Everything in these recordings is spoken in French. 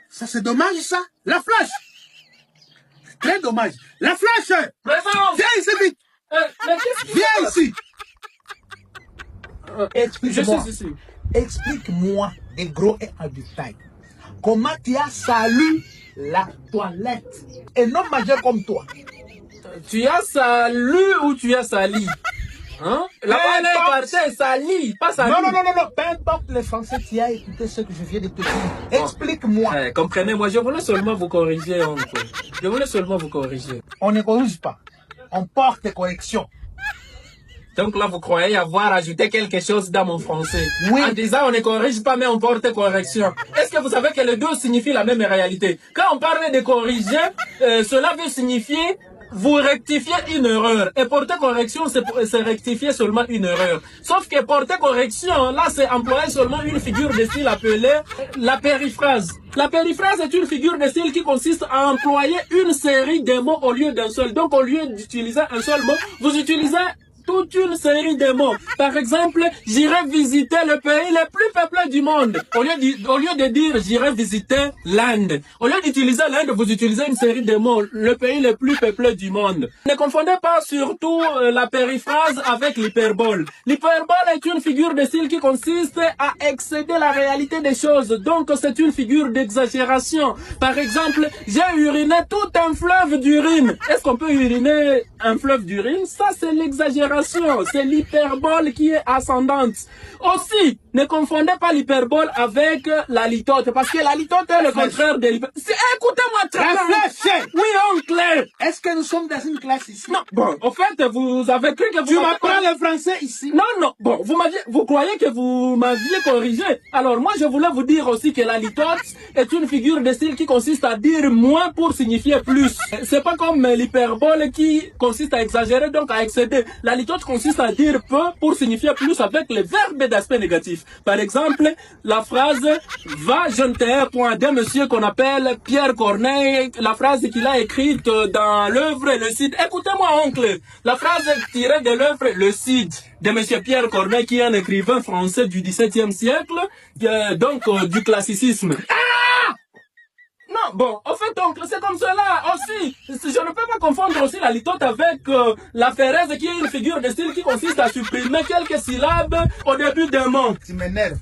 Ça, c'est dommage, ça. La flèche. Très dommage. La flèche. Présent. Viens ici vite. Viens ici. Explique-moi. Je suis ici. Explique-moi, en gros et en détail, comment tu as salué la toilette. Un homme majeur comme toi. Tu as salu ou tu as sali? Hein? La toilette est salie, pas sali. Non. Peu importe le français, tu as écouté ce que je viens de te dire. Explique-moi. Comprenez-moi, je voulais seulement vous corriger, oncle. Je voulais seulement vous corriger. On ne corrige pas. On porte correction. Donc là, vous croyez avoir ajouté quelque chose dans mon français. Oui. En disant on ne corrige pas, mais on porte correction. Est-ce que vous savez que les deux signifient la même réalité? Quand on parle de corriger, cela veut signifier vous rectifiez une erreur. Et porter correction, c'est rectifier seulement une erreur. Sauf que porter correction, là, c'est employer seulement une figure de style appelée la périphrase. La périphrase est une figure de style qui consiste à employer une série de mots au lieu d'un seul. Donc, au lieu d'utiliser un seul mot, vous utilisez toute une série de mots. Par exemple, j'irai visiter le pays le plus peuplé du monde. Au lieu de dire j'irai visiter l'Inde. Au lieu d'utiliser l'Inde, vous utilisez une série de mots. Le pays le plus peuplé du monde. Ne confondez pas surtout la périphrase avec l'hyperbole. L'hyperbole est une figure de style qui consiste à excéder la réalité des choses. Donc, c'est une figure d'exagération. Par exemple, j'ai uriné tout un fleuve d'urine. Est-ce qu'on peut uriner un fleuve d'urine? Ça, c'est l'exagération. C'est l'hyperbole qui est ascendante. Aussi, ne confondez pas l'hyperbole avec la litote, parce que la litote est le contraire de l'hyperbole. Écoutez-moi très bien. La flèche. Oui, oncle. Est-ce que nous sommes dans une classe ici? Non, bon, au fait, vous avez cru que vous... Tu m'apprends le français ici? Non, bon, vous croyez que vous m'aviez corrigé. Alors, moi, je voulais vous dire aussi que la litote est une figure de style qui consiste à dire moins pour signifier plus. C'est pas comme l'hyperbole qui consiste à exagérer, donc à excéder. La litote consiste à dire peu pour signifier plus avec les verbes d'aspect négatif. Par exemple, la phrase « Va, je ne t'ai point » d'un monsieur qu'on appelle Pierre Corneille, la phrase qu'il a écrite dans l'œuvre Le Cid. Écoutez-moi, oncle, la phrase tirée de l'œuvre Le Cid de monsieur Pierre Corneille, qui est un écrivain français du XVIIe siècle, donc du classicisme. Non, bon, en fait, oncle, c'est comme cela aussi. Je ne peux pas confondre aussi la litote avec la phérèse, qui est une figure de style qui consiste à supprimer quelques syllabes au début d'un mot. Tu m'énerves.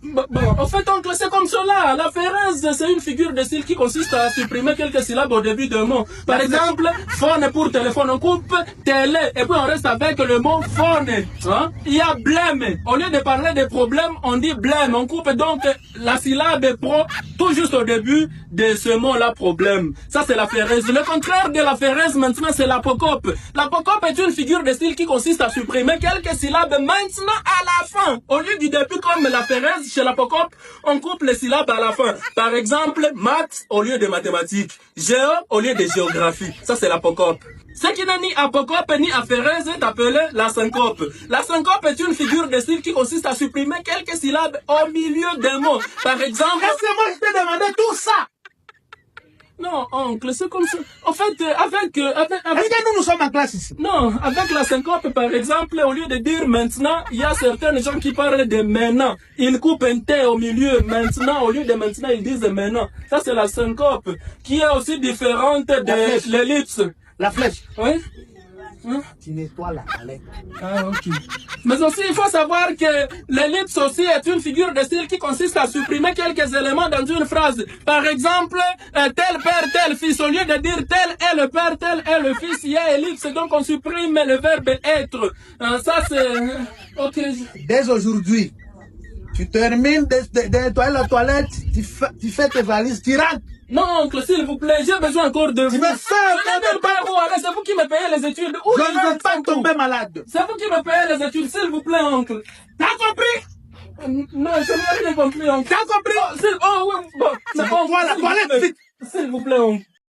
Bon, en fait, oncle, c'est comme cela. La phérèse, c'est une figure de style qui consiste à supprimer quelques syllabes au début d'un mot. Par exemple, phone pour téléphone, on coupe télé, et puis on reste avec le mot phone. Hein? Il y a blême. Au lieu de parler de problème, on dit blême. On coupe donc la syllabe pro tout juste au début de ce mot-là, problème. Ça, c'est la phérèse. Le contraire de la phérèse, maintenant, c'est l'apocope. L'apocope est une figure de style qui consiste à supprimer quelques syllabes maintenant à la fin. Au lieu du début, comme la phérèse, chez l'apocope, on coupe les syllabes à la fin. Par exemple, maths au lieu de mathématiques, géo au lieu de géographie. Ça, c'est l'apocope. Ce qui n'est ni apocope ni aphérèse est appelé la syncope. La syncope est une figure de style qui consiste à supprimer quelques syllabes au milieu d'un mot. Par exemple... Est-ce que moi je t'ai demandé tout ça? Non, oncle, c'est comme ça. En fait, avec Est-ce que nous sommes en classe ici? non, avec la syncope, par exemple, au lieu de dire maintenant, il y a certaines gens qui parlent de maintenant. Ils coupent un T au milieu. Maintenant, au lieu de maintenant, ils disent maintenant. Ça, c'est la syncope, qui est aussi différente de l'ellipse. La flèche. Oui? Hein? Tu nettoies la palette. Ah, ok. Mais aussi, il faut savoir que l'ellipse aussi est une figure de style qui consiste à supprimer quelques éléments dans une phrase. Par exemple, tel père, tel fils. Au lieu de dire tel est le père, tel est le fils, il y a ellipse. Donc, on supprime le verbe être. Ça, c'est... Ok. Dès aujourd'hui, tu termines de nettoyer la toilette, tu fais tes valises, tu rentres. Non, oncle, s'il vous plaît, j'ai besoin encore de vous. Tu me fais Je n'aime pas vous, allez, c'est vous qui me payez les études. Où je ne veux pas tomber malade. C'est vous qui me payez les études, s'il vous plaît, oncle. T'as compris? Non, je n'ai rien compris, oncle. T'as compris? Oh, oui, bon, c'est bon. Voilà, toilette, vite. S'il vous plaît, oncle.